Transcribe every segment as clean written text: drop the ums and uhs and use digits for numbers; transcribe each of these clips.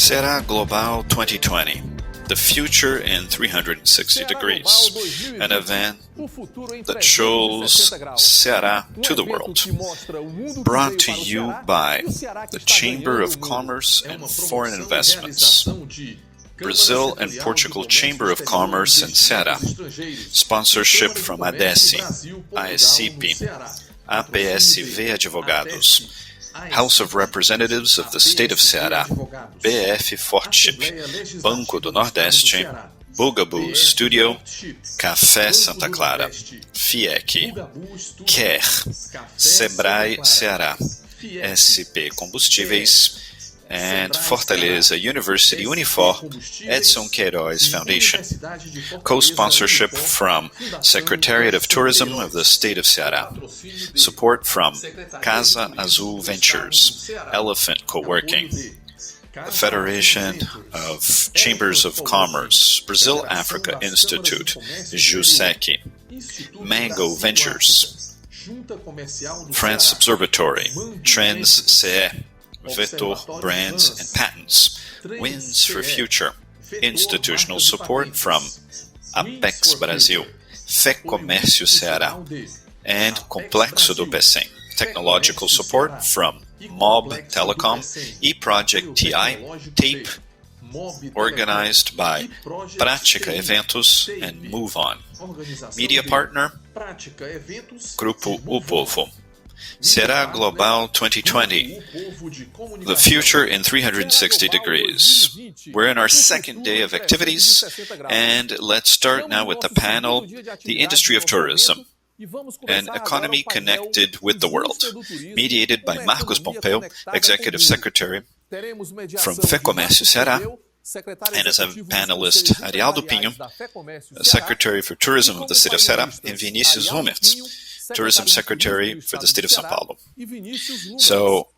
Ceará Global 2020, The Future in 360 Degrees, an event that shows Ceará to the world. Brought to you by the Chamber of Commerce and Foreign Investments, Brazil and Portugal Chamber of Commerce and Ceará, sponsorship from ADESE, AECIP, APSV Advogados, House of Representatives of the State of Ceará, BF Fortship, Banco do Nordeste, Bugaboo Studio, Café Santa Clara, FIEC, KER, Sebrae Ceará, SP Combustíveis, and Fortaleza University Unifor Edson Queiroz Foundation. Co-sponsorship from Secretariat of Tourism of the State of Ceará. Support from Casa Azul Ventures, Elephant Co-working, the Federation of Chambers of Commerce, Brazil Africa Institute, JUSEC, Mango Ventures, France Observatory, Trends CE, Vetor Brands and Patents, Wins for Future, institutional support from Apex Brasil, FECOMERCIO Ceará, and Complexo do Pecém, technological support from Mob Telecom, eProject TI, TAPE, organized by Prática Eventos and Move On. Media partner, Grupo O Povo. Ceará Global 2020, The Future in 360 Degrees. We're in our second day of activities, and let's start now with the panel, The Industry of Tourism, an economy connected with the world, mediated by Marcos Pompeu, Executive Secretary from FECOMERCIO Ceará, and as a panelist, Arialdo Pinho, Secretary for Tourism of the State of Ceará, and Vinicius Lummertz, Tourism Secretary for the State of São Paulo. So,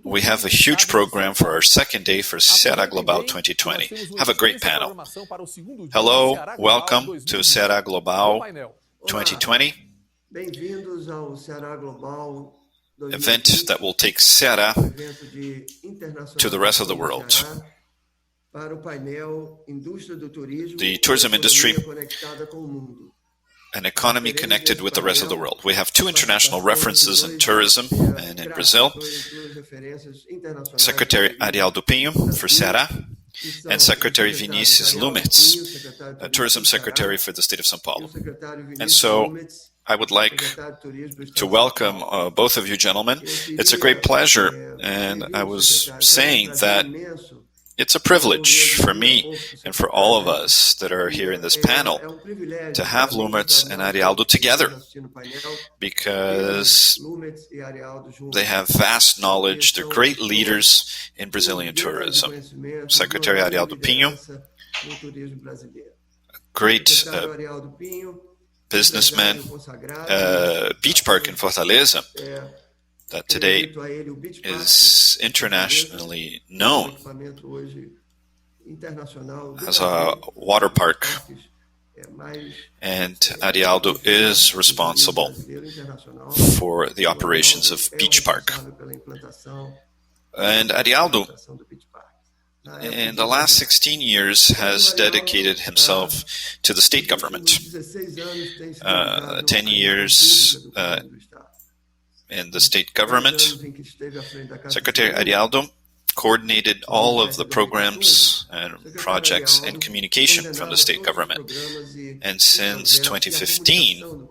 we have a huge program for our second day for Ceará Global 2020. Have a great panel. Hello, welcome to Ceará Global 2020, event that will take Ceará to the rest of the world. The tourism industry, an economy connected with the rest of the world. We have two international references in tourism and in Brazil, Secretary Arialdo Pinho for Ceará, and Secretary Vinicius Lummertz, Tourism Secretary for the State of São Paulo. And so I would like to welcome both of you gentlemen. It's a great pleasure, and I was saying that it's a privilege for me and for all of us that are here in this panel to have Lummertz and Arialdo together, because they have vast knowledge. They're great leaders in Brazilian tourism. Secretary Arialdo Pinho, great businessman, beach park in Fortaleza, that today is internationally known as a water park, and Arialdo is responsible for the operations of Beach Park. And Arialdo, in the last 16 years, has dedicated himself to the state government. 10 years in the state government. Secretary Arialdo coordinated all of the programs and projects and communication from the state government. And since 2015,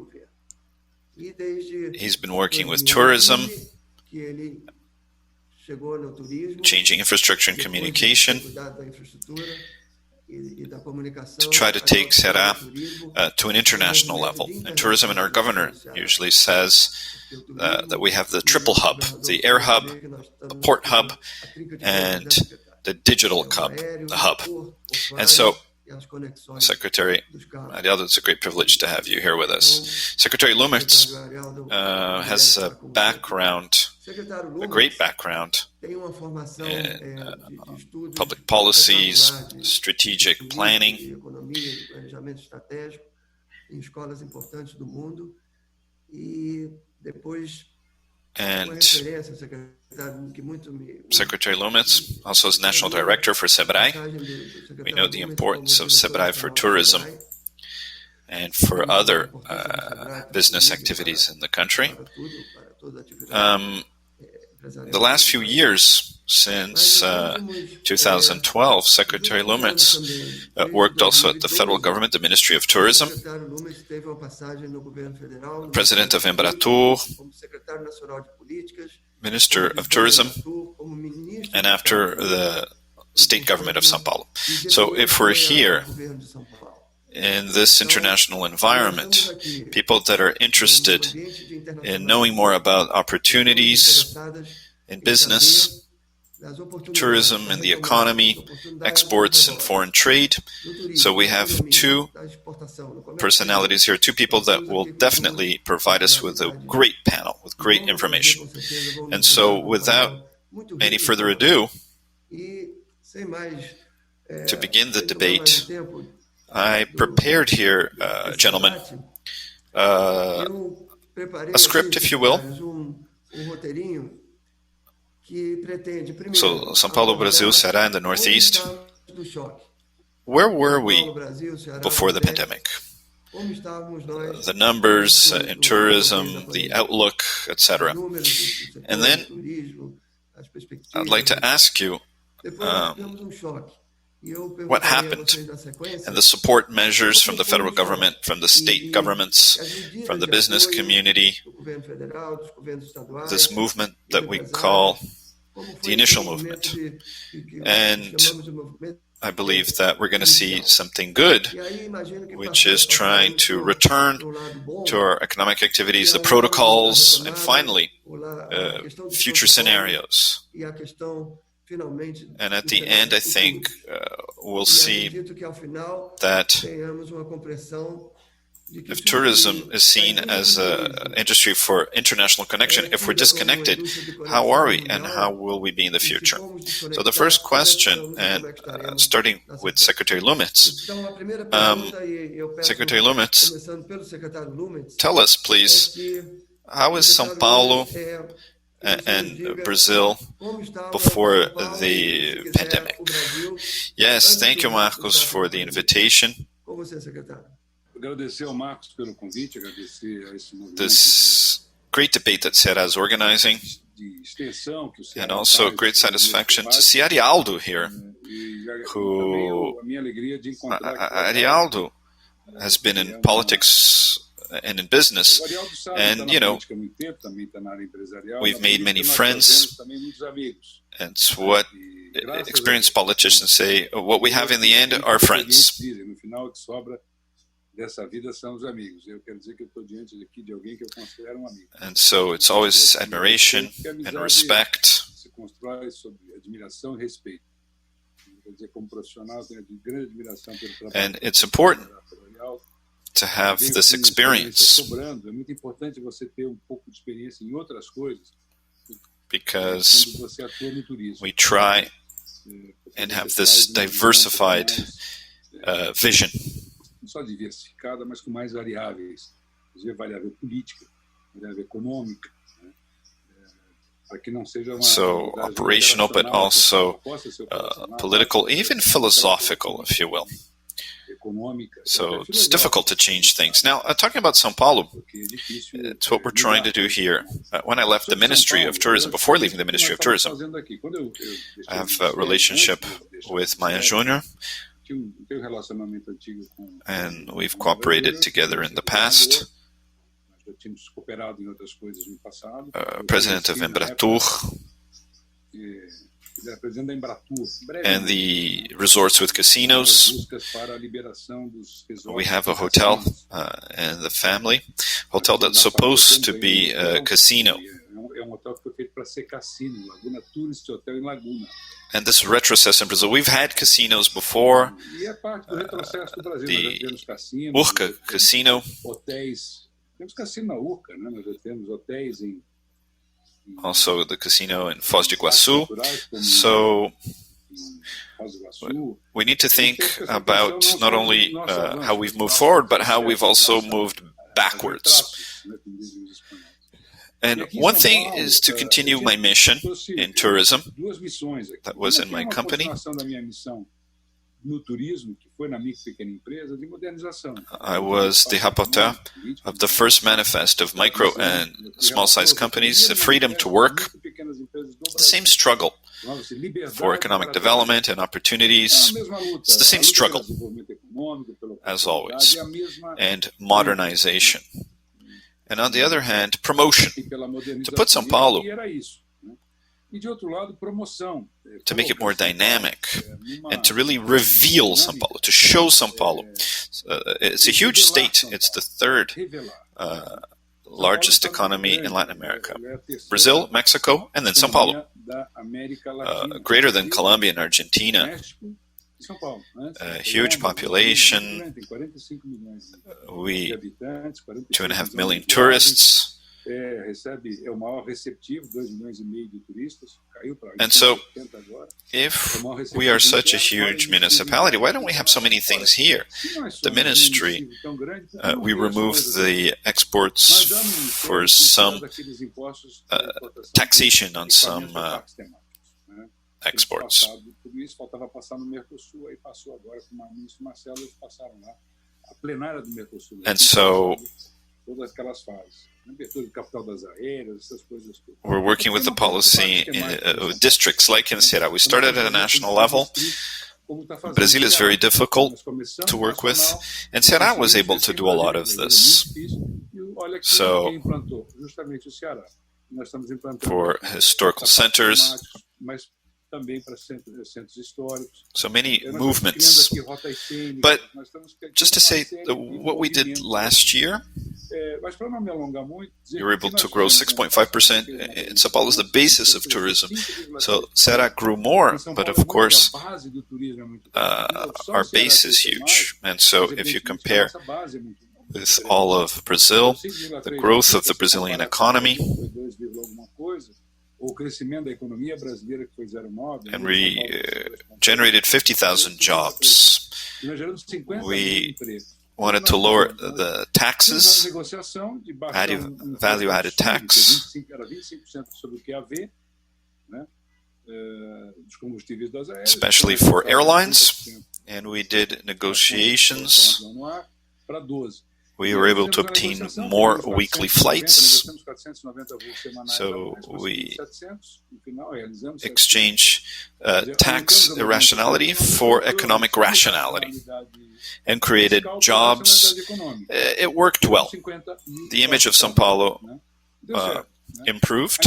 he's been working with tourism, changing infrastructure and communication, to try to take Ceará to an international level. And tourism, and our governor usually says that we have the triple hub, the air hub, the port hub, and the digital hub, the hub. And so, Secretary Arialdo, it's a great privilege to have you here with us. Secretary Lummertz has a great background in public policies, strategic planning, And Secretary Lummertz, also as National Director for SEBRAE. We know the importance of SEBRAE for tourism and for other business activities in the country. The last few years, since 2012, Secretary Lummertz worked also at the federal government, the Ministry of Tourism, President of Embratur, Minister of Tourism, and after the state government of São Paulo. So if we're here in this international environment, people that are interested in knowing more about opportunities in business, tourism and the economy, exports and foreign trade. So we have two personalities here, two people that will definitely provide us with a great panel, with great information. And so without any further ado, to begin the debate, I prepared here, gentlemen, a script, if you will. So, São Paulo, Brazil, Ceará, in the Northeast. Where were we before the pandemic? The numbers in tourism, the outlook, etc. And then I'd like to ask you what happened and the support measures from the federal government, from the state governments, from the business community, this movement that we call the initial movement. And I believe that we're going to see something good, which is trying to return to our economic activities, the protocols, and finally, future scenarios. And at the end, I think we'll see that if tourism is seen as an industry for international connection, if we're disconnected, how are we and how will we be in the future? So the first question, and starting with Secretary Lummertz. Secretary Lummertz, tell us, please, how is São Paulo and Brazil before the pandemic? Yes, thank you, Marcos, for the invitation. This great debate that Ceará is organizing, and also great satisfaction to see Arialdo here, who Arialdo has been in politics and in business, and we've made many friends, and it's what experienced politicians say, what we have in the end are friends. And so it's always admiration and respect. And it's important to have this experience, because we try and have this diversified vision. Só diversificada, mas com mais variáveis, variável política, variável econômica, para que não seja uma so operational, but also political, even philosophical, if you will. So it's difficult to change things. Now, talking about São Paulo, it's what we're trying to do here. When I left the Ministry of Tourism, before leaving the Ministry of Tourism, I have a relationship with Maia Júnior, and we've cooperated together in the past. President of Embratur, and the resorts with casinos. We have a hotel and the family hotel that's supposed to be a casino. And this retrocess in Brazil. We've had casinos before. The Urca Casino. Also the casino in Foz do Iguaçu. So we need to think about not only how we've moved forward, but how we've also moved backwards. And one thing is to continue my mission in tourism that was in my company. I was the rapporteur of the first manifest of micro and small-sized companies, the freedom to work, the same struggle for economic development and opportunities. It's the same struggle, as always, and modernization. And on the other hand, promotion, to put São Paulo, to make it more dynamic, and to really reveal São Paulo, to show São Paulo. It's a huge state. It's the third largest economy in Latin America. Brazil, Mexico, and then São Paulo. Greater than Colombia and Argentina. A huge population. We 2.5 million tourists. And so, if we are such a huge municipality, why don't we have so many things here? The ministry, we removed the exports for some taxation on some exports. And so, we're working with the policy in districts like in Ceará. We started at a national level. Brazil is very difficult to work with, and Ceará was able to do a lot of this. So, for historical centers, so many movements. But just to say, what we did last year, we were able to grow 6.5%. And São Paulo is the basis of tourism. So Ceará grew more, but of course, our base is huge. And so if you compare with all of Brazil, the growth of the Brazilian economy, and we generated 50,000 jobs. We wanted to lower the taxes, value-added tax, especially for airlines, and we did negotiations. We were able to obtain more weekly flights, so we exchange tax irrationality for economic rationality and created jobs. It worked well. The image of São Paulo improved,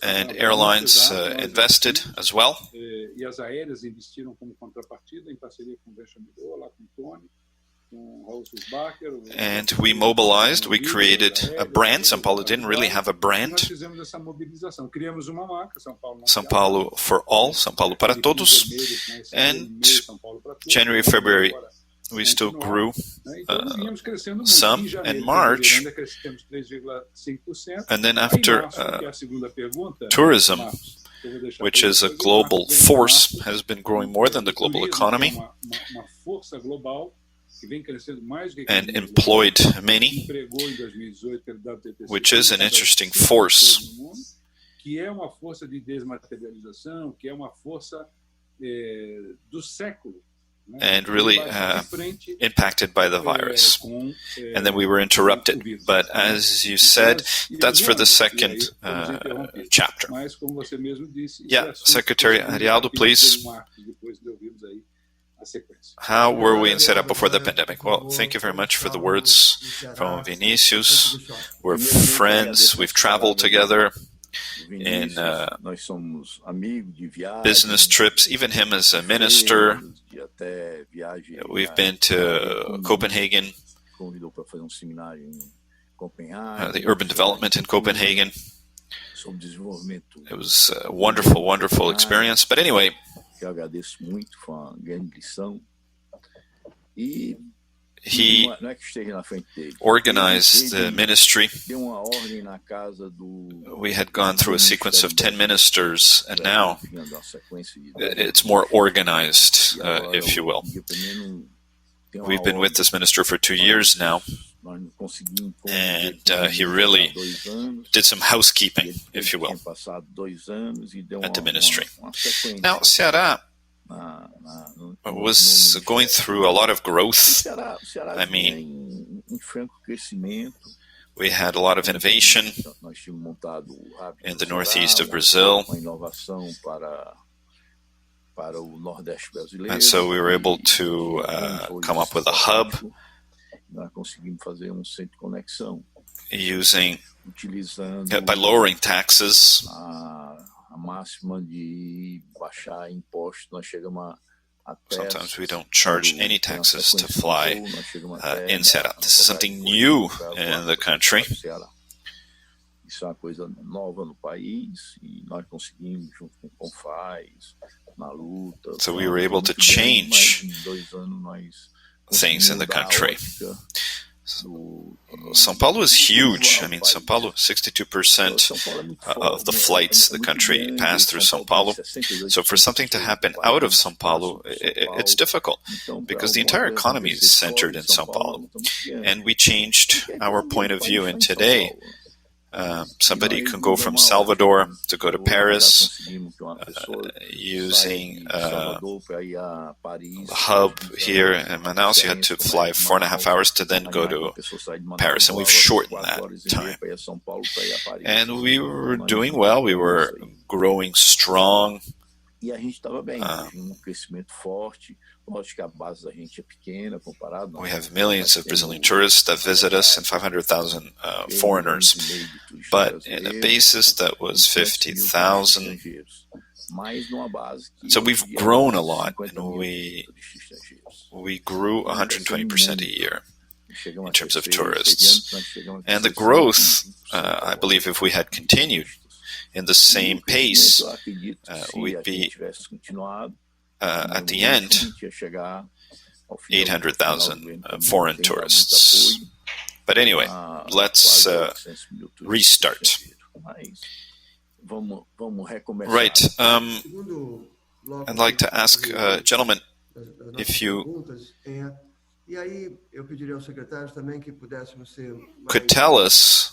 and airlines invested as well. And we mobilized, we created a brand. São Paulo didn't really have a brand. São Paulo for all, São Paulo para todos. And January, February, we still grew some in March. And then after tourism, which is a global force, has been growing more than the global economy and employed many, which is an interesting force. And really impacted by the virus. And then we were interrupted. But as you said, that's for the second chapter. Yeah, Secretary Arialdo, please. How were we in Ceará before the pandemic? Well, thank you very much for the words from Vinicius. We're friends. We've traveled together in business trips, even him as a minister. We've been to Copenhagen, the urban development in Copenhagen. It was a wonderful, wonderful experience. But anyway, he organized the ministry. We had gone through a sequence of 10 ministers, and now it's more organized, if you will. We've been with this minister for 2 years now. And he really did some housekeeping, if you will, at the ministry. Now, Ceará was going through a lot of growth. I mean, we had a lot of innovation in the northeast of Brazil. And so we were able to come up with a hub using, by lowering taxes. Sometimes we don't charge any taxes to fly in Ceará. This is something new in the country. So we were able to change things in the country. São Paulo is huge. I mean, São Paulo, 62% of the flights the country pass through São Paulo. So for something to happen out of São Paulo, it's difficult because the entire economy is centered in São Paulo. And we changed our point of view. And today, somebody can go from Salvador to go to Paris using the hub here in Manaus. You had to fly 4.5 hours to then go to Paris, and we've shortened that time. And we were doing well. We were growing strong. We have millions of Brazilian tourists that visit us and 500,000 foreigners, but in a basis that was 50,000. So we've grown a lot, and we grew 120% a year in terms of tourists. And the growth, I believe if we had continued in the same pace, we'd be at the end 800,000 foreign tourists. But anyway, let's restart. Right. I'd like to ask gentlemen if you could tell us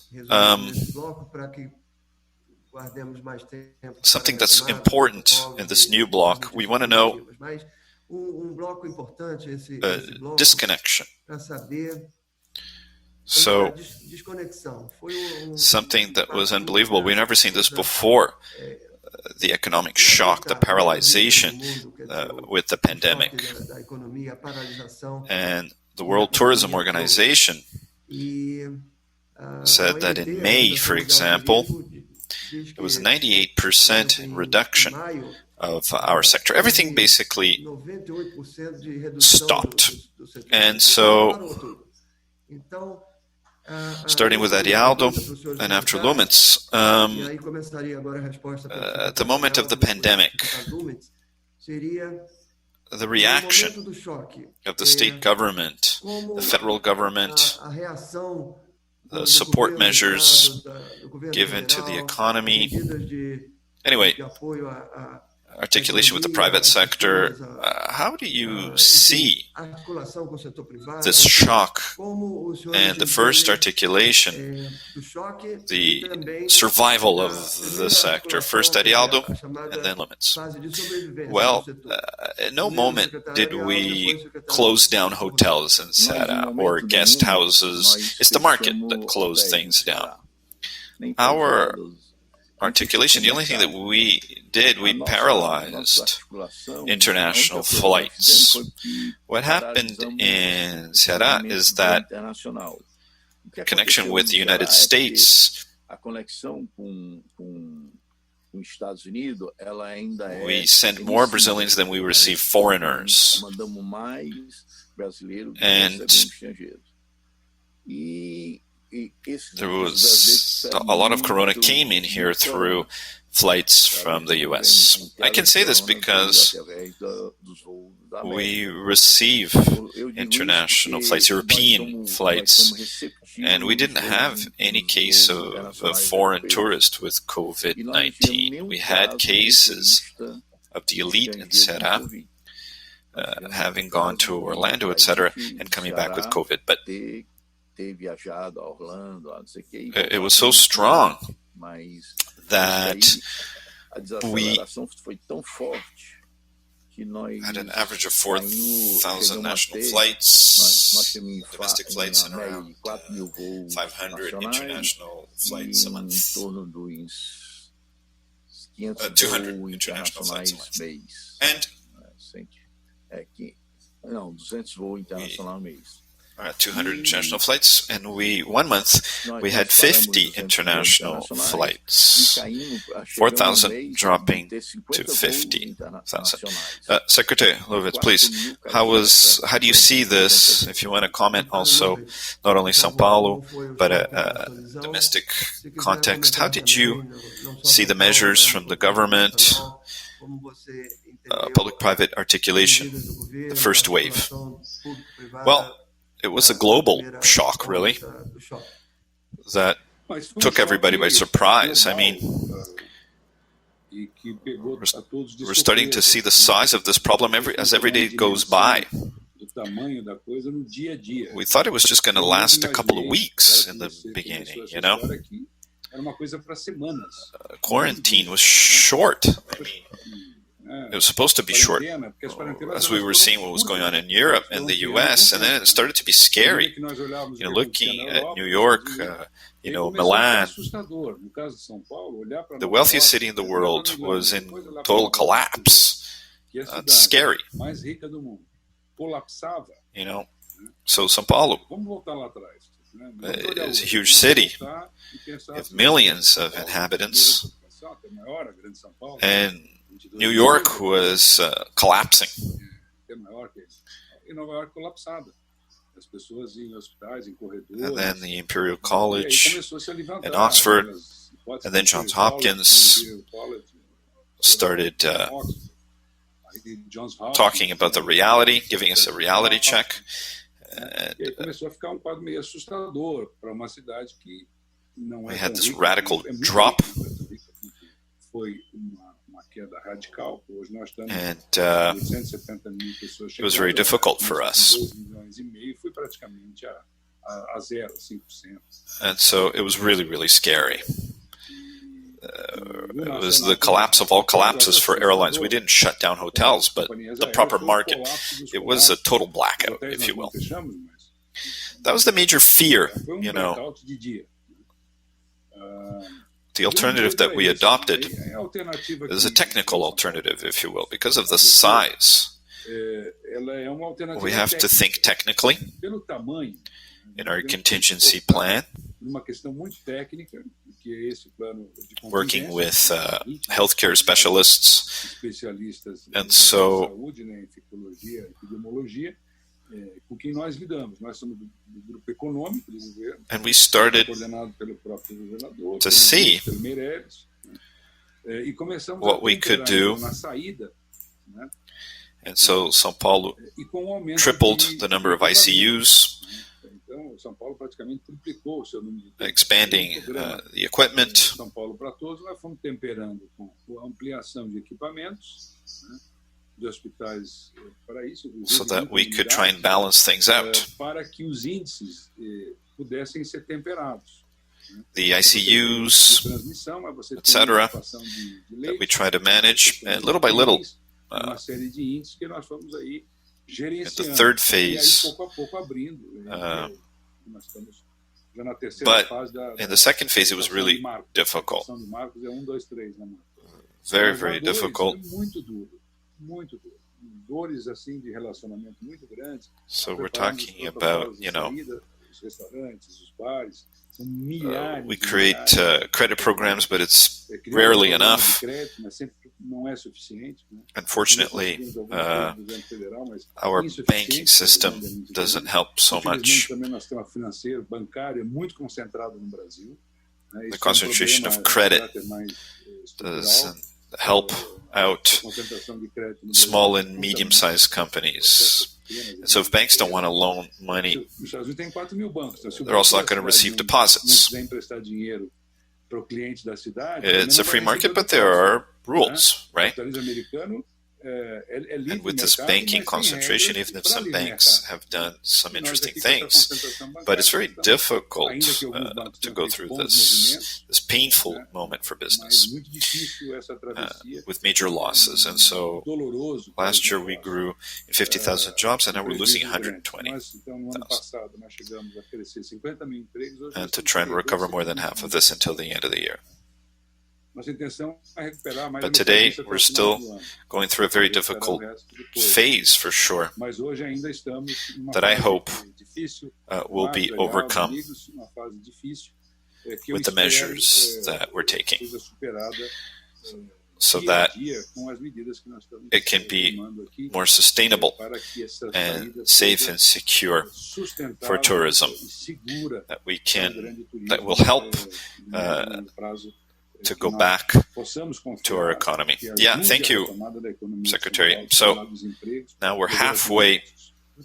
something that's important in this new block. We want to know disconnection. So, something that was unbelievable. We've never seen this before. The economic shock, the paralyzation with the pandemic. And the World Tourism Organization said that in May, for example, it was a 98% reduction of our sector. Everything basically stopped. And so, starting with Arialdo and after Lummertz, at the moment of the pandemic, the reaction of the state government, the federal government, the support measures given to the economy, anyway, articulation with the private sector. How do you see this shock and the first articulation, the survival of the sector? First Arialdo and then Lummertz. Well, at no moment did we close down hotels in Ceará or guest houses. It's the market that closed things down. Our articulation, the only thing that we did, we paralyzed international flights. What happened in Ceará is that connection with the United States, we sent more Brazilians than we received foreigners. And there was a lot of corona came in here through flights from the U.S. I can say this because we receive international flights, European flights, and we didn't have any case of a foreign tourist with COVID-19. We had cases of the elite in Ceará having gone to Orlando, etc., and coming back with COVID, but It was so strong that we had an average of 4,000 national flights, domestic flights, and around 500 international flights a month. 200 international flights a month. And 200 international flights, and 1 month we had 50 international flights, 4,000 dropping to 50,000. Secretary Lummertz, please, how do you see this? If you want to comment also, not only São Paulo, but a domestic context, how did you see the measures from the government, public-private articulation, the first wave? Well, it was a global shock, really, that took everybody by surprise. I mean, we're starting to see the size of this problem as every day goes by. We thought it was just going to last a couple of weeks in the beginning, you know? Quarantine was short. I mean, it was supposed to be short, as we were seeing what was going on in Europe and the US, and then it started to be scary. You know, looking at New York, Milan, the wealthiest city in the world was in total collapse. It's scary. You know, so São Paulo is a huge city. You have millions of inhabitants, and New York was collapsing. And then the Imperial College and Oxford, and then Johns Hopkins started talking about the reality, giving us a reality check. And we had this radical drop. And it was very difficult for us. And so it was really, really scary. It was the collapse of all collapses for airlines. We didn't shut down hotels, but the proper market. It was a total blackout, if you will. That was the major fear, you know. The alternative that we adopted is a technical alternative, if you will, because of the size. We have to think technically in our contingency plan, working with healthcare specialists, and so and we started to see what we could do. And so São Paulo tripled the number of ICUs, expanding the equipment, so that we could try and balance things out. The ICUs, etc., that we try to manage, and little by little, in the third phase, but in the second phase it was really difficult. Very, very difficult. So we're talking about, we create credit programs, but it's rarely enough. Unfortunately, our banking system doesn't help so much. The concentration of credit doesn't help out small and medium-sized companies. And so if banks don't want to loan money, they're also not going to receive deposits. It's a free market, but there are rules, right? And with this banking concentration, even if some banks have done some interesting things, but it's very difficult to go through this painful moment for business with major losses. And so last year we grew in 50,000 jobs, and now we're losing 120,000. And to try and recover more than half of this until the end of the year. But today, we're still going through a very difficult phase, for sure, that I hope will be overcome with the measures that we're taking, so that it can be more sustainable and safe and secure for tourism, that will help to go back to our economy. Yeah, thank you, Secretary. So now we're halfway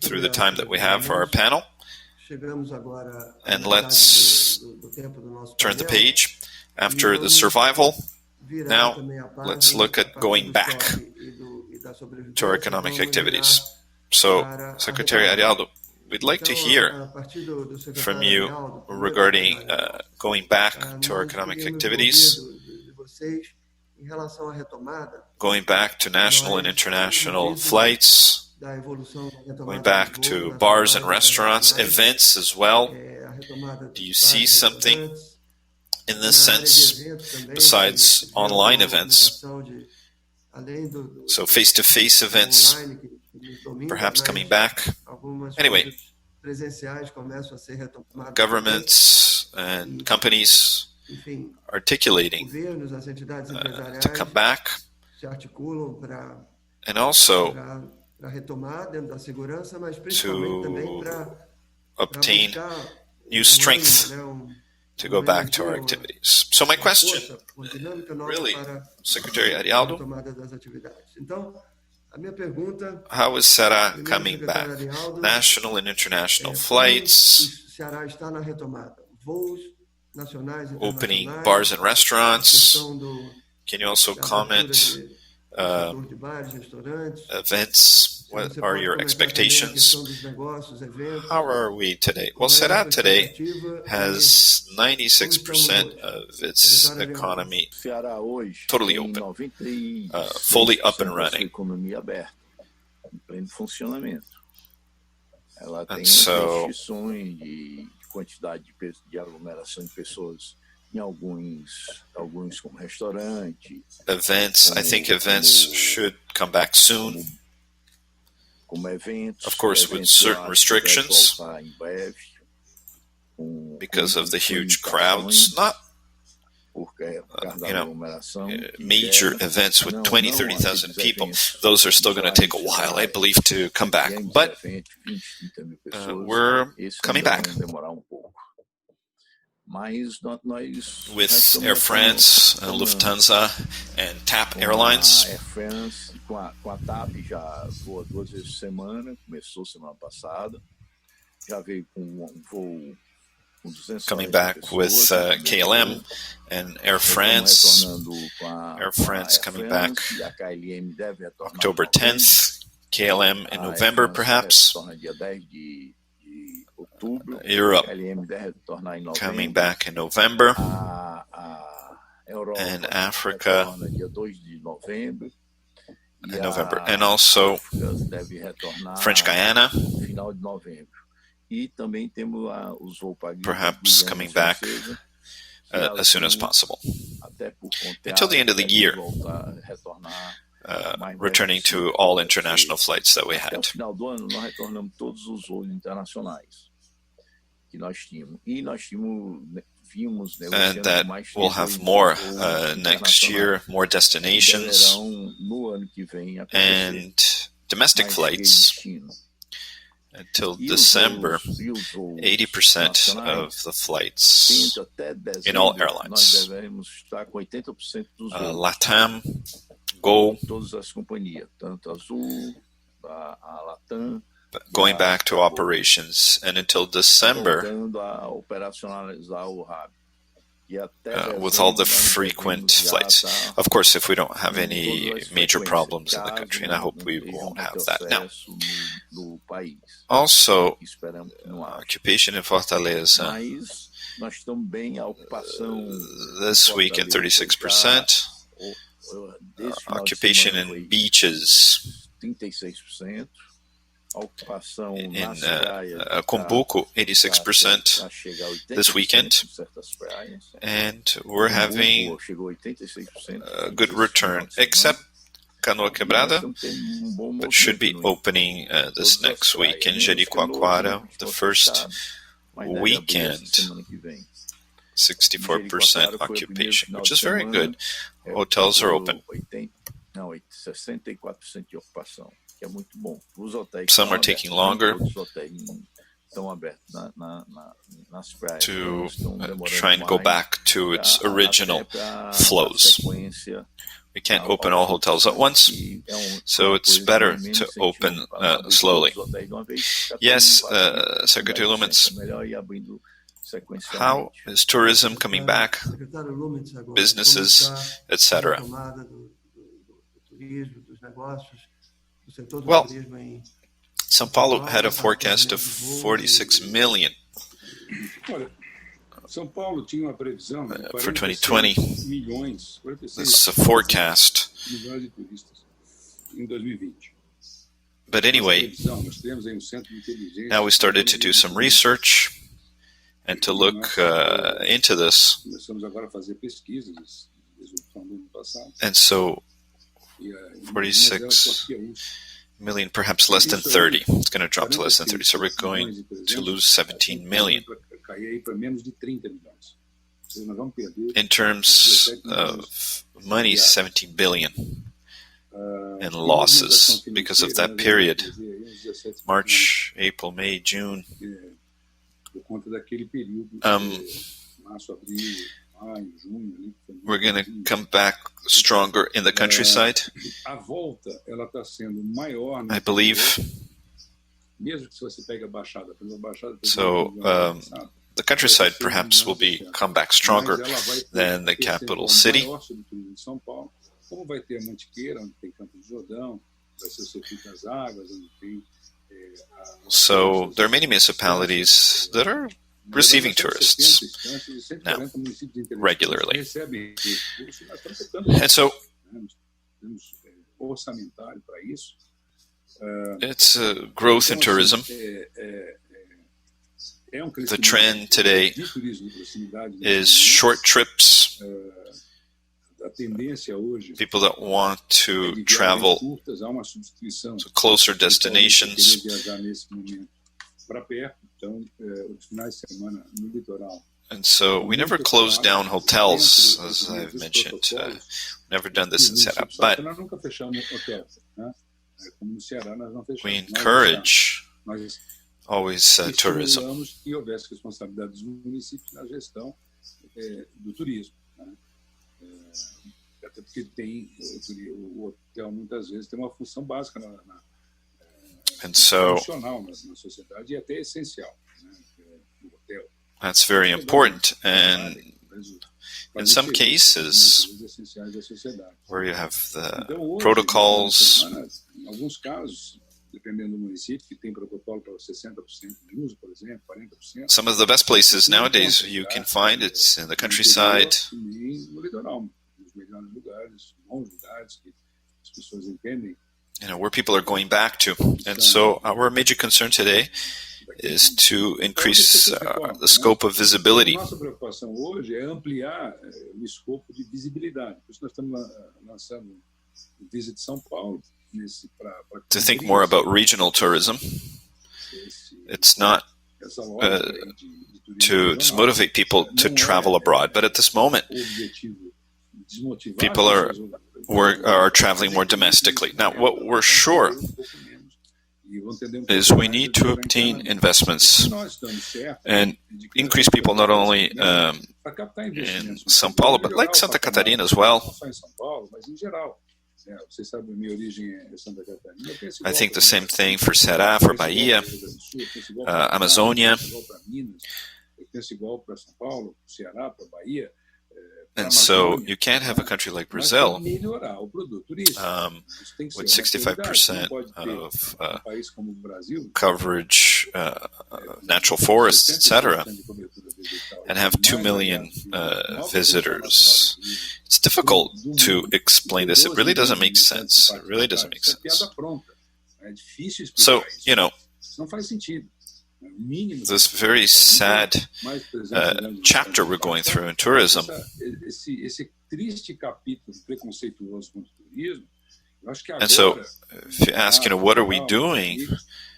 through the time that we have for our panel. And let's turn the page. After the survival, now let's look at going back to our economic activities. So, Secretary Arialdo, we'd like to hear from you regarding going back to our economic activities, going back to national and international flights, going back to bars and restaurants, events as well. Do you see something in this sense besides online events? So face-to-face events, perhaps coming back. Anyway, governments and companies articulating to come back, and also to obtain new strength to go back to our activities. So my question, really, Secretary Arialdo, how is Ceará coming back? National and international flights, opening bars and restaurants. Can you also comment events? What are your expectations? How are we today? Well, Ceará today has 96% of its economy totally open, fully up and running. And so, events, I think events should come back soon. Of course, with certain restrictions because of the huge crowds, not major events with 20, 30,000 people. Those are still going to take a while, I believe, to come back. But we're coming back. With Air France, Lufthansa, and TAP Airlines. Com a TAP já voa 2 vezes por semana, começou semana passada, já veio com voo com 200 coming back with KLM and Air France. Air France coming back October 10th, KLM in November perhaps. Europe coming back in November, and Africa in November, and also French Guiana, perhaps coming back as soon as possible, until the end of the year, returning to all international flights that we had. And that we'll have more next year, more destinations, and domestic flights. Until December, 80% of the flights in all airlines. LATAM, Gol, going back to operations, and until December, with all the frequent flights. Of course, if we don't have any major problems in the country, and I hope we won't have that. Now, also, occupation in Fortaleza, this weekend 36%, occupation in beaches, in Cumbuco, 86% this weekend, and we're having a good return, except Canoa Quebrada, but should be opening this next week in Jericoacoara, the first weekend, 64% occupation, which is very good. Hotels are open. Some are taking longer to try and go back to its original flows. We can't open all hotels at once, so it's better to open slowly. Yes, Secretary Lummertz, how is tourism coming back, businesses, etc.? Well, São Paulo had a forecast of 46 million for 2020. This is a forecast. But anyway, now we started to do some research and to look into this. And so 46 million, perhaps less than 30. It's going to drop to less than 30. So we're going to lose 17 million. In terms of money, 17 billion in losses because of that period. March, April, May, June. We're going to come back stronger in the countryside, I believe. So the countryside perhaps will come back stronger than the capital city. So there are many municipalities that are receiving tourists now regularly. And so it's a growth in tourism. The trend today is short trips. People that want to travel to closer destinations. And so we never closed down hotels, as I've mentioned. We've never done this in Ceará, but we encourage always tourism. And so that's very important. And in some cases where you have the protocols, some of the best places nowadays you can find, it's in the countryside. Where people are going back to. And so our major concern today is to increase the scope of visibility. To think more about regional tourism. It's not to motivate people to travel abroad, but at this moment, people are traveling more domestically. Now, what we're sure is we need to obtain investments and increase people not only in São Paulo, but like Santa Catarina as well. I think the same thing for Ceará, for Bahia, Amazonia. penso igual para São Paulo, para o Ceará, para a Bahia. And so you can't have a country like Brazil melhorar o produto turístico. Isso tem que with ser 65% pode ter of país como o Brasil, coverage, natural forests, etc., 60% de cobertura vegetal. and have 2 million visitors. It's difficult to explain this. It really doesn't make sense. It really doesn't make Isso é sense. piada pronta. É difícil explicar So, isso. you know, Isso não faz sentido. this very sad chapter we're going through in tourism, Esse triste capítulo preconceituoso contra o turismo, eu acho que and so agora if you ask, what are we doing?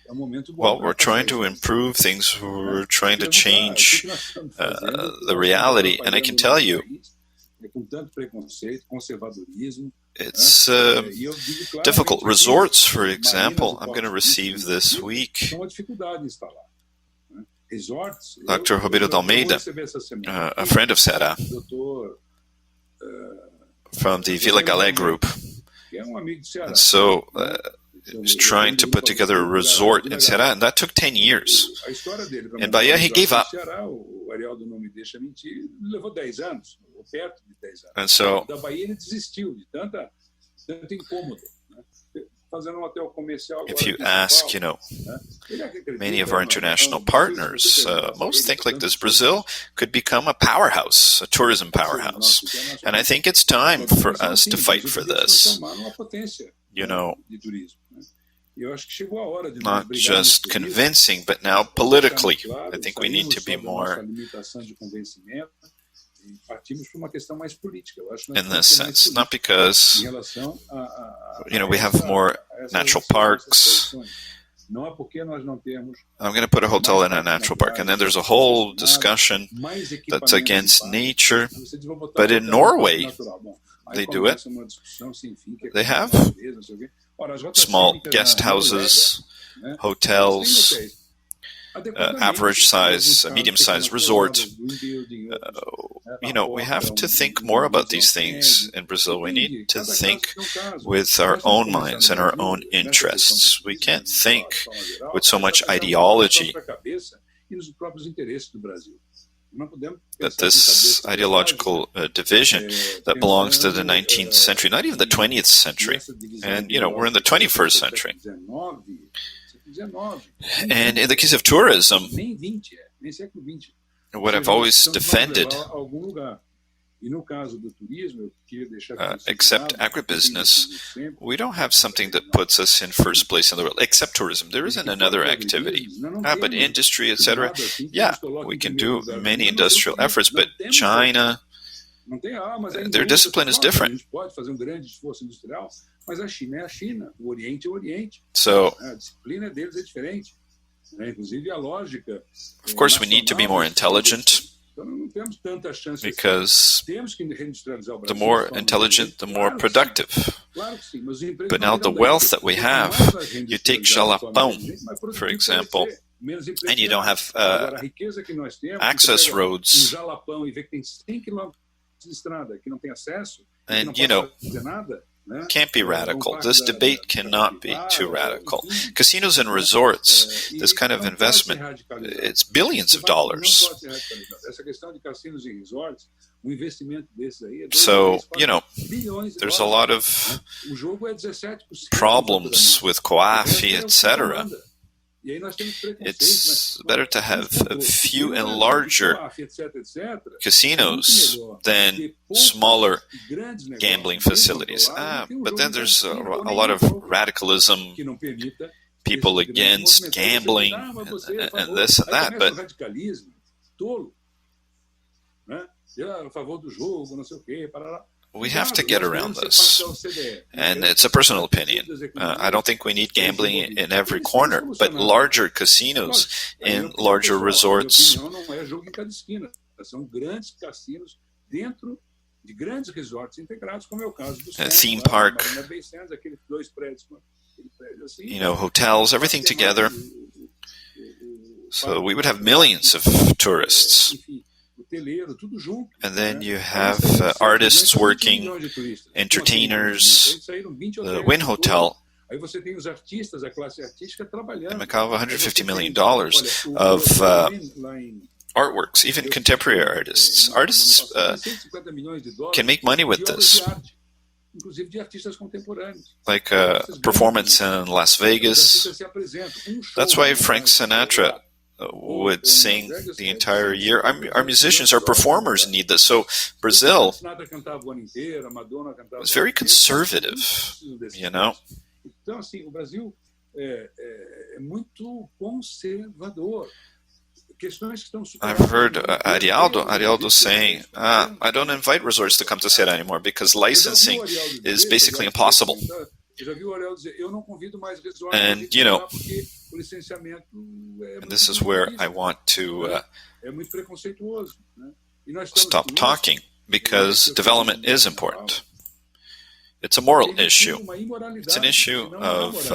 é um momento bom Well, para we're trying to fazer isso. improve things. We're trying to Perguntar, change o que nós estamos fazendo, the reality, and I can tell you, com tanto preconceito, conservadorismo. it's E eu digo claramente difficult. que Resorts, for marinas example, e I'm going to portos receive turísticos this week são uma dificuldade de instalar. Resorts. Dr. Ribeiro de Almeida, a friend of Ceará, Doutor, from the Vila Galé group. que é um amigo do Ceará. And so he was trying to put together a resort in Ceará, and that took 10 years. A história dele para In Bahia, he gave up. Ceará, o Arialdo não me deixa mentir, levou 10 anos, ou perto de 10 anos. And so Da Bahia ele desistiu de tanto incômodo. Né? Fazendo um hotel comercial agora if you aqui em São ask, Paulo, né? Ele acredita, many of our international não sei se partners, você perguntar most para think ele, like this. tanto Brazil could become a powerhouse, a tourism powerhouse. And I think it's time for us to fight for this. Uma potência, You know, de turismo. Né? E eu acho que chegou a hora de nós not brigarmos just por isso. convincing, but now politically. Claro, I think we need to be saímos só da nossa more limitação de convencimento e partimos para uma questão mais política. Eu acho que nós in temos this que ser mais sense, not políticos because, em relação a we have more essas natural essas parks. soluções. Não é porque nós não temos I'm going to put a hotel in a natural park. And then there's a whole discussion mais that's equipamentos against de parque. nature. Vocês vão botar But um in hotel Norway, natural. Bom, aí they do começa uma discussão sem fim, que é They have natureza, não sei o quê. Ora, as rotas small cíclicas guest na houses, Noruega, né? hotels, Eles têm hotéis. Adequadamente, average size, alguns medium-sized casos, resort. pequenas building, outros, You know, we have to think more about these things in Brazil. We need to think with our own minds and our own interests. We can't think with so much ideology that this ideological division that belongs to the 19th century, not even the 20th century. And, we're in the 21st century. And in the case of tourism, what I've always defended, except agribusiness, we don't have something that puts us in first place in the world, except tourism. There isn't another activity. But industry, etc., yeah, we can do many industrial efforts, but China, their discipline is different. Mas a China é a China, o Oriente é o Oriente. So, A disciplina deles é diferente. Inclusive a lógica. Of course, we need to be more intelligent, Então não temos tanta chance. because Temos que reindustrializar o Brasil. the more intelligent, the more productive. Claro que sim, mas os empregos But não now the virão wealth daí. that we Quanto have, mais nós you take reindustrializarmos Jalapão, de forma inteligente, mais for produtivo example, vai ser, menos emprego and you don't have Agora, a riqueza que nós temos, access você pega roads. Jalapão e vê que tem 100 quilômetros de estrada que não tem acesso, que And, não you know, pode fazer nada, né? can't be radical. This debate cannot be too radical. Casinos and resorts, this kind of investment, it's billions of dollars. Essa questão de cassinos e resorts, um investimento desses aí é So, bilhões de there's a dólares. lot of O jogo é 17% problems with COAF, etc. etc. It's better to have a few and larger casinos than smaller gambling facilities. But then there's a lot of radicalism, people against gambling, and this and that. But we have to get around this. And it's a personal opinion. I don't think we need gambling in every corner, but larger casinos in larger resorts. Theme park, hotels, everything together. So we would have millions of tourists. And then you have artists working, entertainers, the Wynn Hotel in Macau, $150 million of artworks, even contemporary artists. Artists can make money with this. Like a performance in Las Vegas. That's why Frank Sinatra would sing the entire year. Our musicians, our performers need this. So Brazil was very conservative, you know. I've heard Arialdo saying, I don't invite resorts to come to Ceará anymore because licensing is basically impossible. And, you know, and this is where I want to stop talking, because development is important. It's a moral issue. It's an issue of...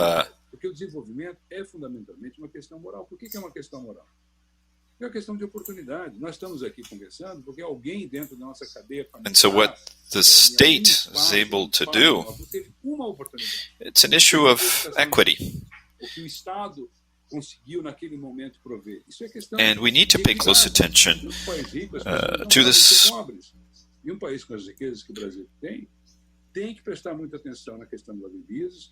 Porque o desenvolvimento é fundamentalmente uma questão moral. Por que é uma questão moral? É uma questão de oportunidade. Nós estamos aqui conversando porque alguém dentro da nossa cadeia familiar. And so what the state is able to do, it's an issue of equity. O que o Estado conseguiu naquele momento prover. Isso é questão. And we need to pay close attention to this. E país com as riquezas que o Brasil tem que prestar muita atenção na questão das divisas.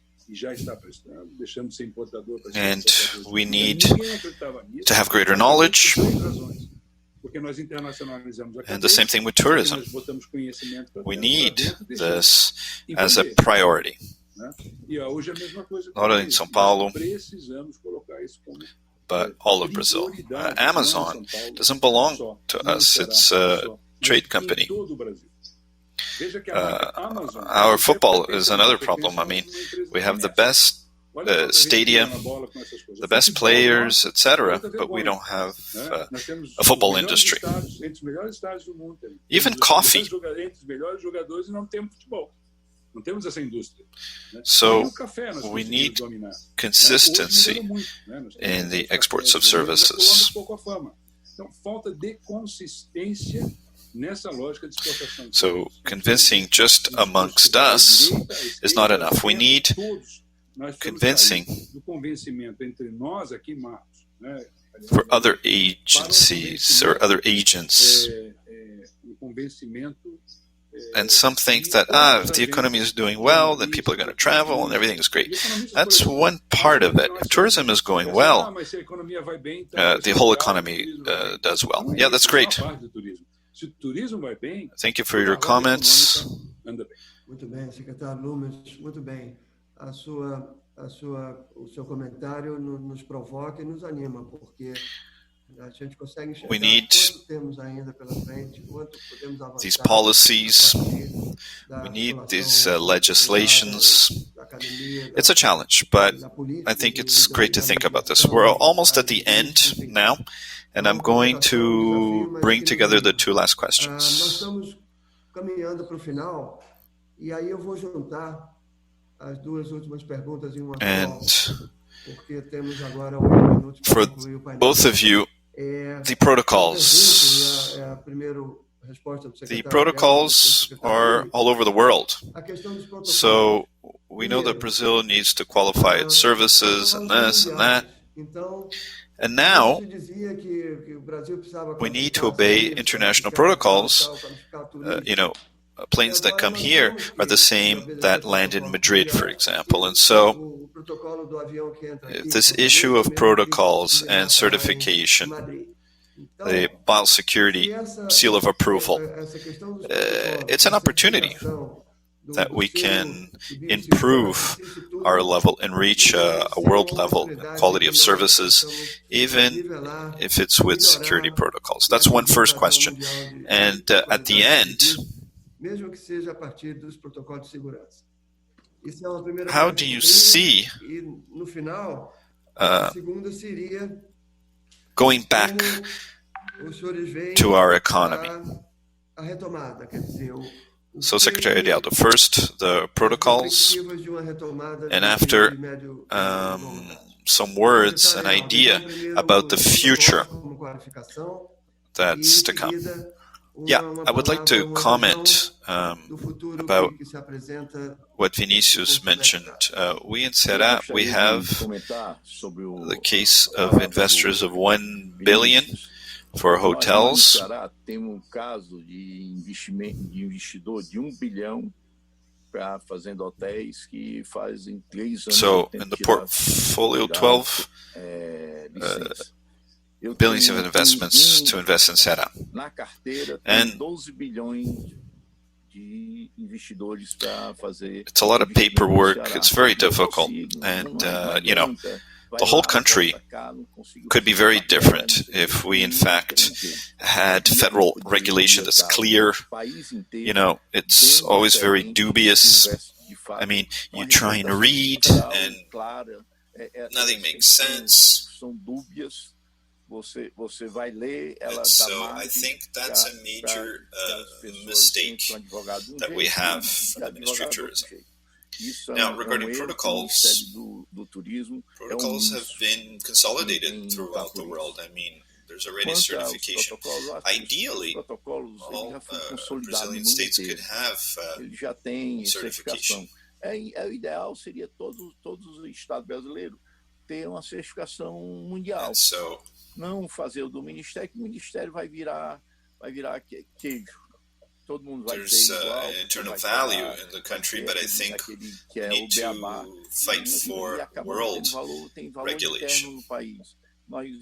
And we need to have greater knowledge. And the same thing with tourism. We need this as a priority. Not only in São Paulo, but all of Brazil. Amazon doesn't belong to us. It's a trade company. Our football is another problem. I mean, we have the best stadium, the best players, etc., but we don't have a football industry. Even coffee. So we need consistency in the exports of services. So convincing just amongst us is not enough. We need convincing for other agencies or other agents. And some think that, if the economy is doing well, then people are going to travel and everything is great. That's one part of it. If tourism is going well, the whole economy does well. Yeah, that's great. Thank you for your comments. Muito bem, secretário Lummertz, muito bem. O seu comentário nos provoca e nos anima, porque a gente consegue enxergar quanto temos ainda pela frente, quanto podemos avançar. These policies, we need these legislations. It's a challenge, but I think it's great to think about this. We're almost at the end now. And I'm going to bring together the two last questions. Nós estamos caminhando para o final, e aí eu vou juntar as duas últimas perguntas em uma só, porque temos agora 8 minutos para concluir o painel. Both of you, the protocols. The protocols are all over the world. So we know that Brazil needs to qualify its services and this and that. And now, we need to obey international protocols. Planes that come here are the same that land in Madrid, for example. And so, this issue of protocols and certification, the biosecurity seal of approval, it's an opportunity that we can improve our level and reach a world level quality of services, even if it's with security protocols. That's one first question. And at the end, how do you see going back to our economy? So, Secretary Arialdo, first the protocols, and after some words, an idea about the future that's to come. Yeah, I would like to comment about what Vinicius mentioned. We in Ceará, we have the case of investors of 1 billion For hotels, no Ceará temos caso de investidor de 1 bilhão para fazendo hotéis que fazem 3 anos. so in the portfolio, 12 billions of investments to invest in Ceará. Na carteira And tem 12 bilhões de investidores para fazer. It's a lot of paperwork. It's very difficult. And, the whole country could be very different if we, in fact, had federal regulation that's clear. It's always very dubious. I mean, you try and read, and nothing makes sense. And so I think that's a major mistake that we have from the Ministry of Tourism. Now, regarding protocols have been consolidated throughout the world. I mean, there's already certification. Ideally, all Brazilian states could have certification. O ideal seria todos os estados brasileiros ter uma certificação mundial. So, não fazer o do Ministério, que o Ministério vai virar queijo. Todo mundo vai there's ter igual, internal value in the country, but I think we need to fight for world regulation. No país.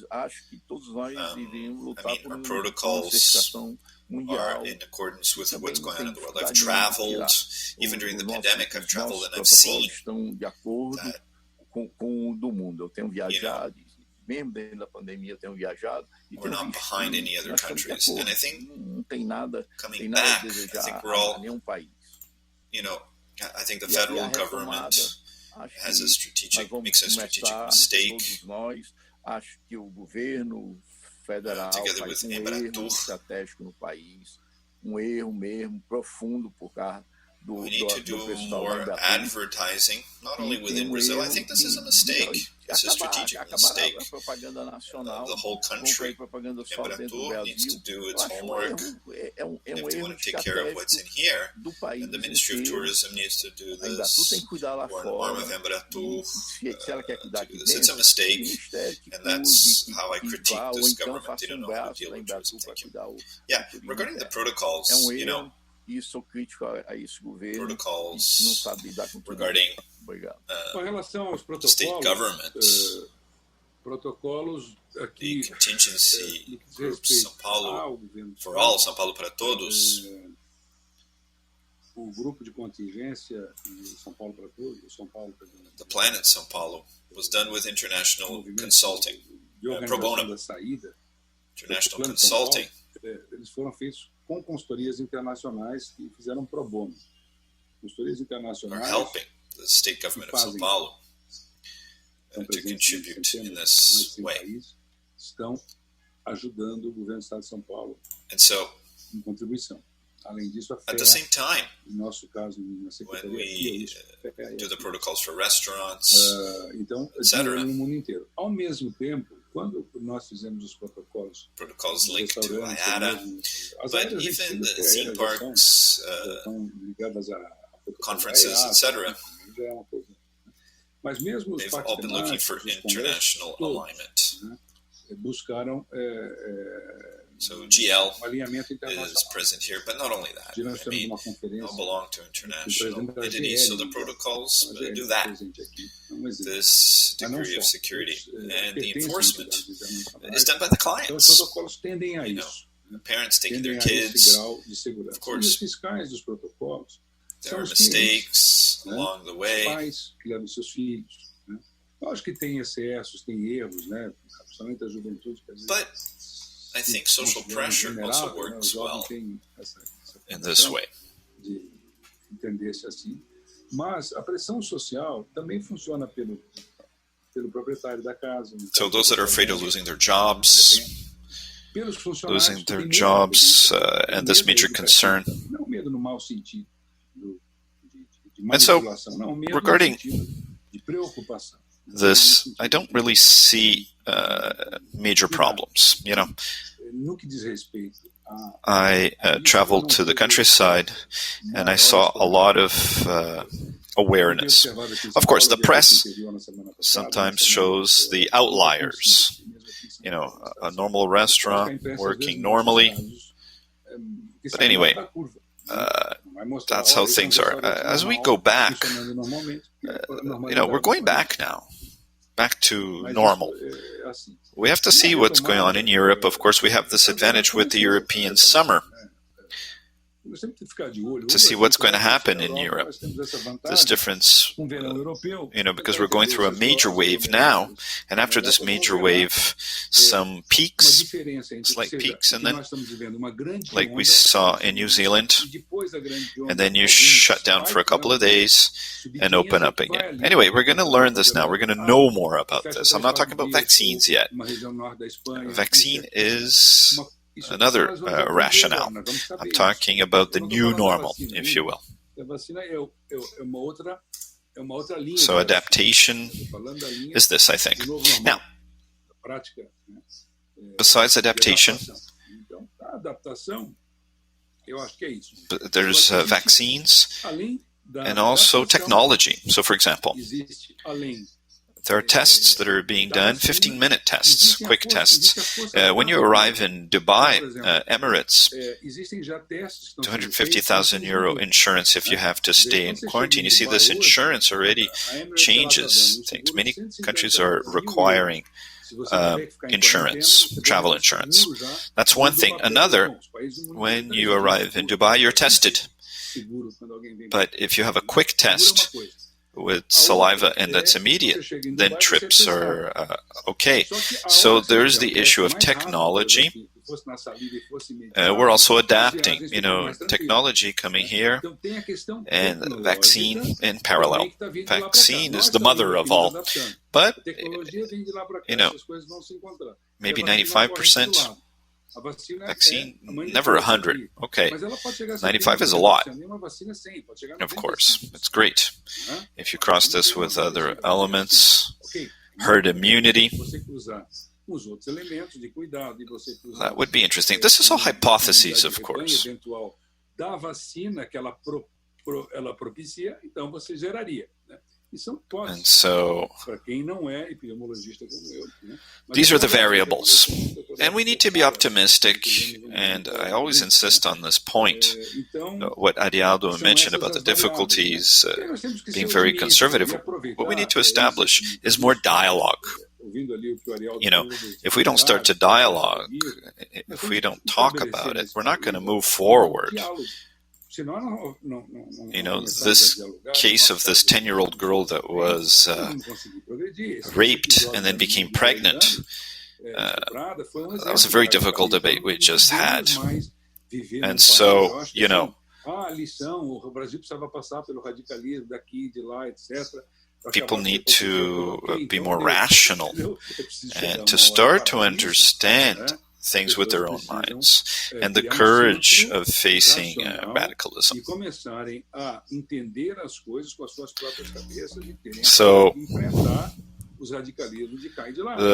Acho que todos nós deveríamos lutar por our uma protocols certificação mundial. are in accordance with what's going on in the world. I've traveled, even during the pandemic, I've traveled and I've seen estão de acordo that, com o do mundo. Eu tenho viajado, mesmo dentro da pandemia eu tenho viajado. We're not behind any other countries. And I think não tem nada coming back, a I desejar think we're all, a nenhum país. I think the federal government has a strategic, makes a strategic mistake. Todos nós, acho que o governo federal Together faz with erro Embratur. estratégico no país, erro mesmo profundo por causa We need to do pessoal more da advertising, not only within Brazil. I think this is a mistake. It's a strategic mistake. Propaganda nacional, The whole country, propaganda só dentro do Embratur needs to Brasil. do its homework. If they want to take care of what's in here, do país and the Ministry of inteiro. Tourism needs to do Embratur this, tem que cuidar lá or an fora. arm of Embratur Se ela quer cuidar to do aqui this. It's a dentro, mistake, Ministério que and that's cuide, how I que critique vá, ou this então government. They faça don't know how to deal lá with em tourism. Brasil para Thank you. cuidar o Yeah, turismo regarding the interno. protocols, Erro, e sou crítico a esse governo protocols que não sabe lidar com tudo. regarding Obrigado. Com relação aos state protocolos, governments, protocolos the aqui contingency no que diz groups, respeito São Paulo ao governo for all, São Paulo para todos, o grupo de contingência de São Paulo para todos, São Paulo para the Planet São Paulo, was done with international movimento consulting, de pro organização bono. da saída, International Plano São Paulo, consulting. eles foram feitos com consultorias internacionais que fizeram pro bono. Consultorias Are internacionais helping the state government of São Paulo estão to presentes em contribute in centenas, mais de this 100 way. países, estão ajudando o governo do Estado de São Paulo And so, em contribuição. Além disso, a at the FEA, same time, no nosso caso, na when Secretaria we FEA, do the protocols for restaurants, então, etc. no mundo inteiro. Ao mesmo tempo, quando nós fizemos os protocolos protocols linked to restaurantes, IATA, as but áreas even antigas, the que theme já parks, estão ligadas a conferences, IATA, etc., já é uma coisa. Mas mesmo os they've all been looking for participantes, international alignment. buscaram So GL alinhamento is internacional. present here, but not only that. Nós I temos mean, uma conferência all belong to com o international presidente da entities, so the GL, protocols a GL do that. presente aqui, um exemplo. This Mas não degree só, of security eles, and the pertencem enforcement às entidades internacionais. is done by the Então, os clients. protocolos tendem a You know, isso. Parents taking Tendem their a esse kids. grau de segurança. Of course. E os fiscais dos protocolos There são are os clientes, mistakes né? along the Os way. pais que levam seus filhos. Né? Lógico que tem excessos, tem erros, né? Principalmente a juventude. Quer dizer, But I think social pressure also works well in this way. De entender-se assim. Mas a pressão social também funciona pelo proprietário da casa. So those that are afraid of losing their jobs, pelos funcionários losing que their têm medo, jobs, tem and this medo major da concern. educação. Não medo no mau sentido de And so, manipulação, não, medo regarding no sentido de preocupação. this, I don't really see major problems. You know, No que diz respeito a I traveled to the countryside and I saw a lot of awareness. Of course, the press sometimes shows the outliers, a normal restaurant working normally. But anyway, that's how things are. As we go back, we're going back now, back to normal. We have to see what's going on in Europe. Of course, we have this advantage with the European summer to see what's going to happen in Europe. This difference, because we're going through a major wave now, and after this major wave, some peaks, slight peaks, and then, like we saw in New Zealand, and then you shut down for a couple of days and open up again. Anyway, we're going to learn this now. We're going to know more about this. I'm not talking about vaccines yet. Vaccine is another rationale. I'm talking about the new normal, if you will. So adaptation is this, I think. Now, besides adaptation, there's vaccines and also technology. So, for example, there are tests that are being done, 15-minute tests, quick tests. When you arrive in Dubai, Emirates, 250,000 euro insurance if you have to stay in quarantine. You see, this insurance already changes things. Many countries are requiring insurance, travel insurance. That's one thing. Another, when you arrive in Dubai, you're tested. But if you have a quick test with saliva and that's immediate, then trips are okay. So there's the issue of technology. We're also adapting, technology coming here and vaccine in parallel. Vaccine is the mother of all. But, maybe 95%. Vaccine, never 100. Okay, 95 is a lot. Of course, it's great. If you cross this with other elements, herd immunity, that would be interesting. This is all hypotheses, of course. And so, these are the variables. And we need to be optimistic, and I always insist on this point, what Arialdo mentioned about the difficulties, being very conservative. What we need to establish is more dialogue. If we don't start to dialogue, if we don't talk about it, we're not going to move forward. This case of this 10-year-old girl that was raped and then became pregnant, that was a very difficult debate we just had. And so, people need to be more rational and to start to understand things with their own minds, and the courage of facing radicalism. So,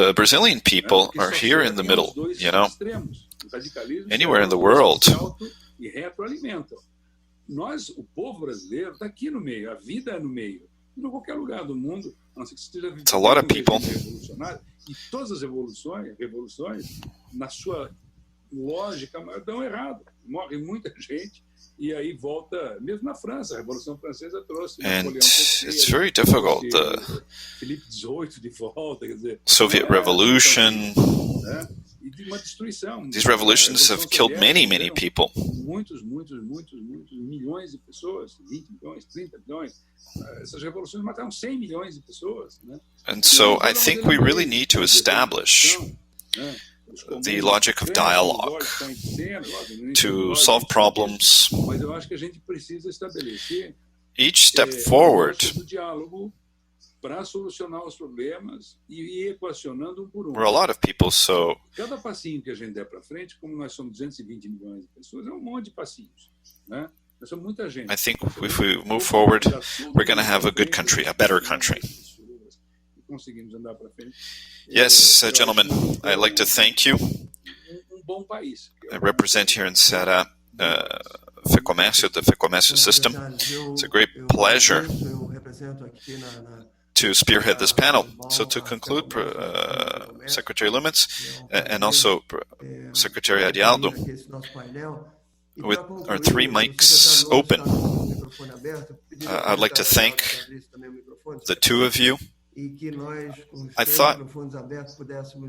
the Brazilian people are here in the middle, anywhere in the world. It's a lot of people. E todas as revoluções, na sua lógica, dão errado. Morre muita gente e aí volta, mesmo na França, a Revolução Francesa trouxe Napoleão III, it's very difficult. Felipe XVIII de volta, quer dizer, Soviet Revolution. E de uma destruição. These revolutions have killed many people. Muitos milhões de pessoas, 20 milhões, 30 milhões. Essas revoluções mataram 100 milhões de pessoas, né? And so I think we really need to establish the logic of dialogue to solve problems. Mas eu acho que a gente precisa estabelecer each step forward. Para solucionar os problemas e equacionando por We're a lot of people, so cada passinho que a gente der para frente, como nós somos 220 milhões de pessoas, é um monte de passinhos, né? Nós somos muita gente. I think if we move forward, we're going to have a good country, a better country. Conseguimos andar para frente. Yes, gentlemen, I'd like to thank you. Bom país. I represent here in Ceará FECOMERCIO, the FECOMERCIO system. It's a great pleasure to spearhead this panel. So to conclude, Secretary Lummertz and also Secretary Arialdo, with our three mics open, I'd like to thank the two of you. I thought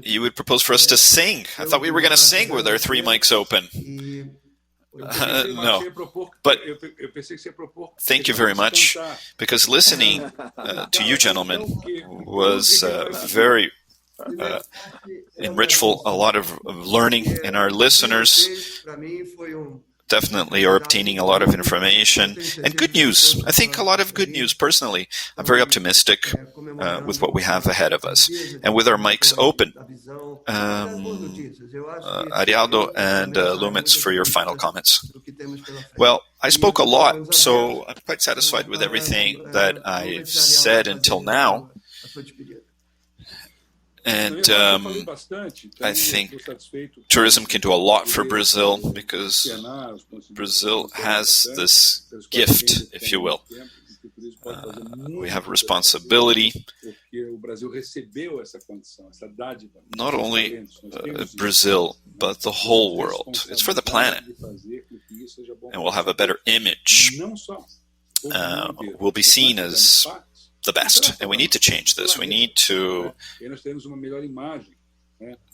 you would propose for us to sing. I thought we were going to sing with our three mics open. No, but thank you very much, because listening to you gentlemen was very enrichful, a lot of learning, and our listeners definitely are obtaining a lot of information and good news. I think a lot of good news. Personally, I'm very optimistic with what we have ahead of us. And with our mics open, Arialdo and Lummertz, for your final comments. Well, I spoke a lot, so I'm quite satisfied with everything that I've said until now. And I think tourism can do a lot for Brazil, because Brazil has this gift, if you will. We have responsibility. Not only Brazil, but the whole world. It's for the planet. And we'll have a better image. We'll be seen as the best, and we need to change this. We need to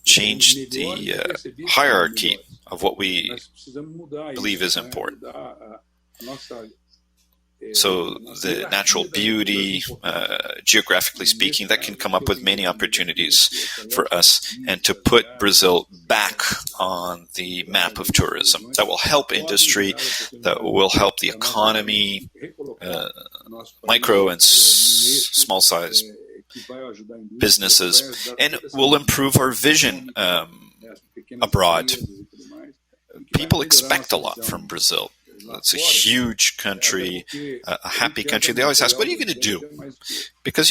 change the hierarchy of what we believe is important. So the natural beauty, geographically speaking, that can come up with many opportunities for us, and to put Brazil back on the map of tourism. That will help industry, that will help the economy, micro and small size businesses, and will improve our vision abroad. People expect a lot from Brazil. It's a huge country, a happy country. They always ask, what are you going to do? Because,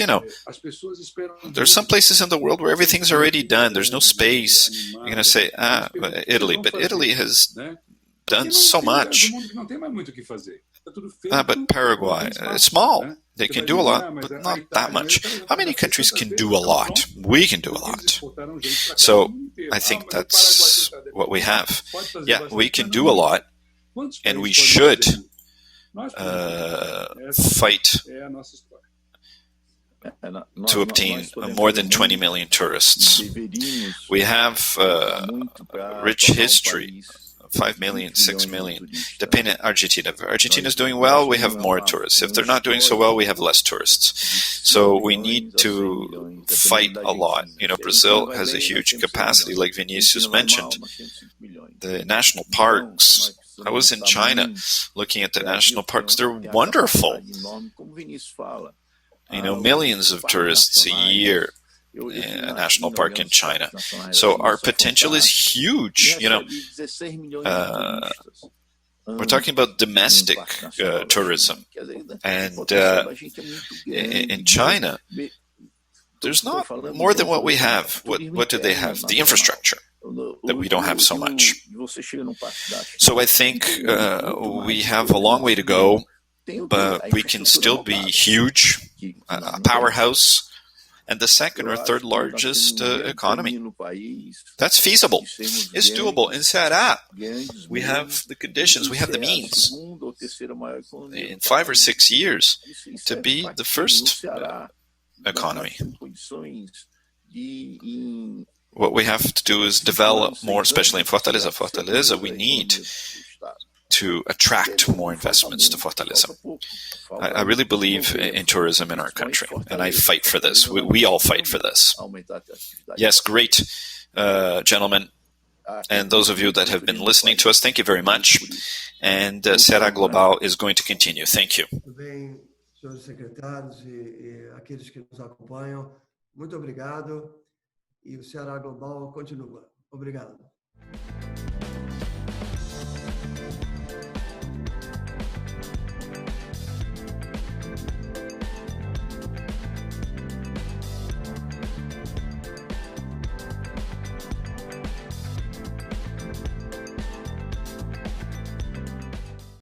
there's some places in the world where everything's already done. There's no space. You're going to say, Italy. But Italy has done so much. But Paraguay, it's small. They can do a lot, but not that much. How many countries can do a lot? We can do a lot. So I think that's what we have. Yeah, we can do a lot. And we should fight to obtain more than 20 million tourists. We have rich history, 5 million, 6 million, depending on Argentina. If Argentina is doing well, we have more tourists. If they're not doing so well, we have less tourists. So we need to fight a lot. Brazil has a huge capacity, like Vinicius mentioned. The national parks. I was in China looking at the national parks. They're wonderful. Millions of tourists a year in a national park in China. So our potential is huge. We're talking about domestic tourism. And in China, there's not more than what we have. What do they have? The infrastructure. That we don't have so much. So I think we have a long way to go, but we can still be huge, a powerhouse, and the second or third largest economy. That's feasible. It's doable. In Ceará, we have the conditions, we have the means in 5 or 6 years to be the first economy. What we have to do is develop more, especially in Fortaleza. Fortaleza, we need to attract more investments to Fortaleza. I really believe in tourism in our country, and I fight for this. We all fight for this. Yes, great, gentlemen. And those of you that have been listening to us, thank you very much. And Ceará Global is going to continue. Thank you. Senhores secretários e aqueles que nos acompanham, muito obrigado. E o Ceará Global continua. Obrigado.